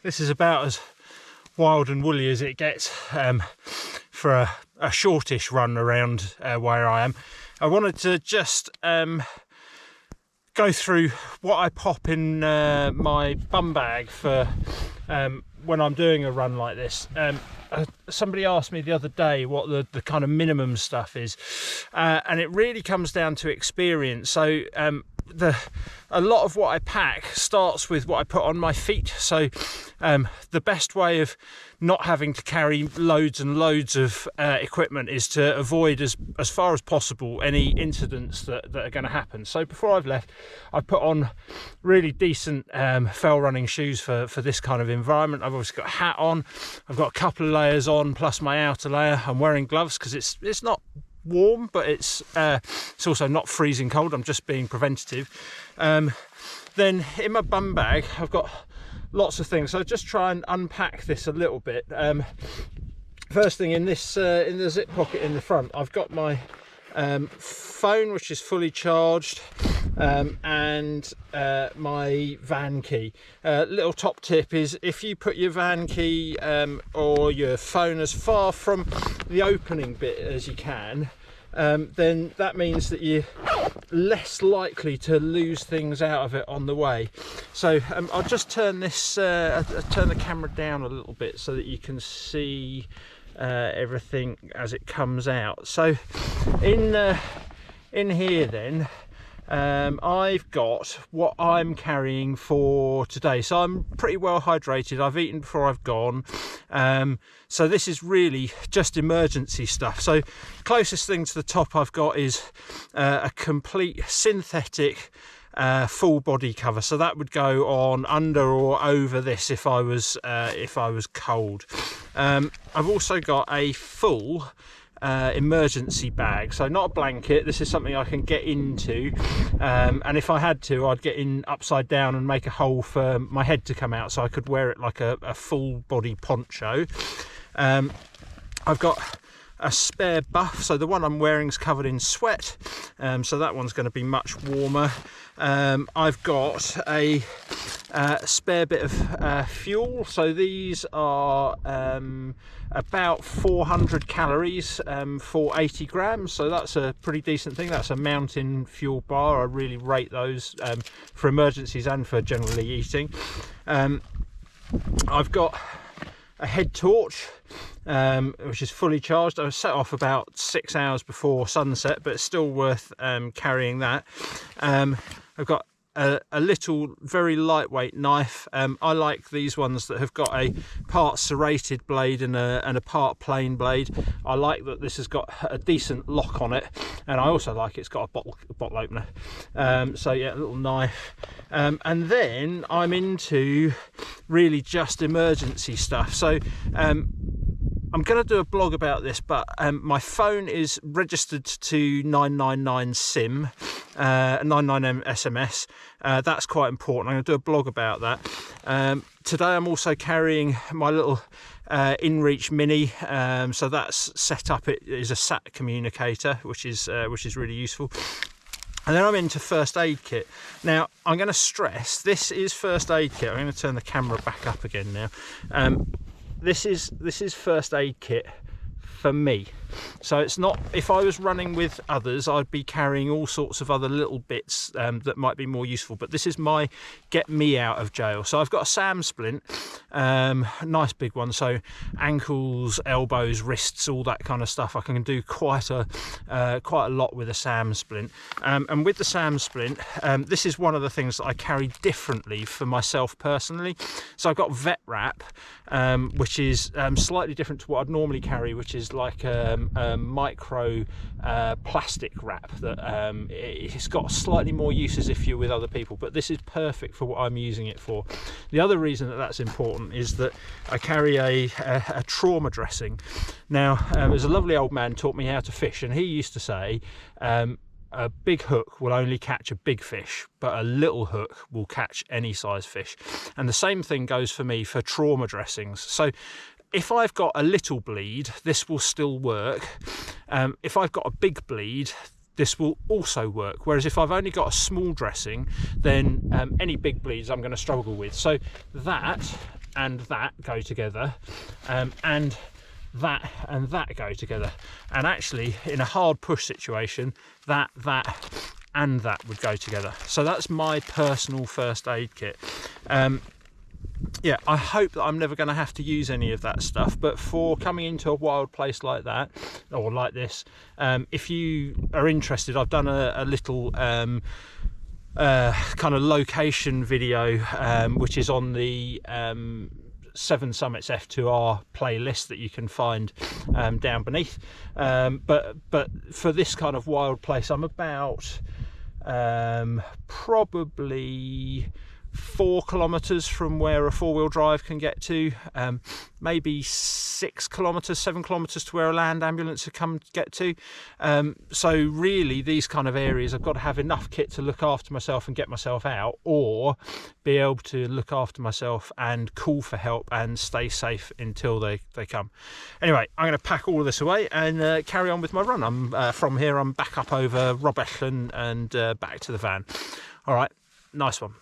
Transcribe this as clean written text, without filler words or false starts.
this is about as wild and woolly as it gets for a shortish run around where I am. I wanted to just go through what I pop in my bum bag for when I'm doing a run like this. Somebody asked me the other day what the kind of minimum stuff is, and it really comes down to experience. So a lot of what I pack starts with what I put on my feet. So the best way of not having to carry loads and loads of equipment is to avoid as far as possible any incidents that are going to happen. So before I've left, I put on really decent fell running shoes for this kind of environment. I've obviously got a hat on, I've got a couple of layers on plus my outer layer. I'm wearing gloves because it's not warm, but it's also not freezing cold. I'm just being preventative. Then in my bum bag I've got lots of things, so just try and unpack this a little bit. First thing in this in the zip pocket in the front, I've got my phone, which is fully charged, and my van key. Little top tip is, if you put your van key or your phone as far from the opening bit as you can, then that means that you're less likely to lose things out of it on the way. So I'll just turn this turn the camera down a little bit so that you can see everything as it comes out. So in here then, I've got what I'm carrying for today. So I'm pretty well hydrated. I've eaten before I've gone. So this is really just emergency stuff. So closest thing to the top I've got is a complete synthetic full body cover. So that would go on under or over this if I was cold. I've also got a full emergency bag, so not a blanket. This is something I can get into, and if I had to, I'd get in upside down and make a hole for my head to come out so I could wear it like a full body poncho. I've got a spare buff, so the one I'm wearing is covered in sweat, so that one's going to be much warmer. I've got a spare bit of fuel, so these are about 400 calories for 80 grams, so that's a pretty decent thing. That's a mountain fuel bar. I really rate those for emergencies and for generally eating. I've got a head torch, which is fully charged. I was set off about 6 hours before sunset, but it's still worth carrying that. I've got a little very lightweight knife. I like these ones that have got a part serrated blade and a part plain blade. I like that this has got a decent lock on it, and I also like it's got a bottle opener. So yeah, a little knife. And then I'm into really just emergency stuff. So I'm going to do a blog about this, but my phone is registered to 999 SIM, 99M SMS. That's quite important. I'm going to do a blog about that. Today I'm also carrying my little InReach Mini, so that's set up. It is a SAT communicator, which is really useful. And then I'm into first aid kit. Now I'm going to stress this is first aid kit. I'm going to turn the camera back up again now. This is first aid kit for me. So it's not, if I was running with others, I'd be carrying all sorts of other little bits that might be more useful, but this is my get me out of jail. So I've got a SAM splint, a nice big one, so ankles, elbows, wrists, all that kind of stuff. I can do quite a lot with a SAM splint, and with the SAM splint, this is one of the things that I carry differently for myself personally. So I've got vet wrap, which is slightly different to what I'd normally carry, which is like a micro plastic wrap that it's got slightly more uses if you're with other people, but this is perfect for what I'm using it for. The other reason that that's important is that I carry a trauma dressing. Now there's a lovely old man taught me how to fish, and he used to say a big hook will only catch a big fish, but a little hook will catch any size fish. And the same thing goes for me for trauma dressings. So if I've got a little bleed, this will still work. If I've got a big bleed, this will also work. Whereas if I've only got a small dressing, then any big bleeds I'm going to struggle with. So that and that go together, and that go together. And actually, in a hard push situation, that and that would go together. So that's my personal first aid kit. Yeah, I hope that I'm never going to have to use any of that stuff, but for coming into a wild place like that, or like this, if you are interested, I've done a little kind of location video, which is on the 7 Summits F2R playlist that you can find down beneath. But for this kind of wild place, I'm about probably 4 kilometers from where a 4-wheel drive can get to, maybe 6 kilometers, 7 kilometers to where a land ambulance can get to. So really, these kind of areas, I've got to have enough kit to look after myself and get myself out, or be able to look after myself and call for help and stay safe until they come. Anyway, I'm going to pack all of this away and carry on with my run. From here, I'm back up over Robesh and back to the van. All right, nice one.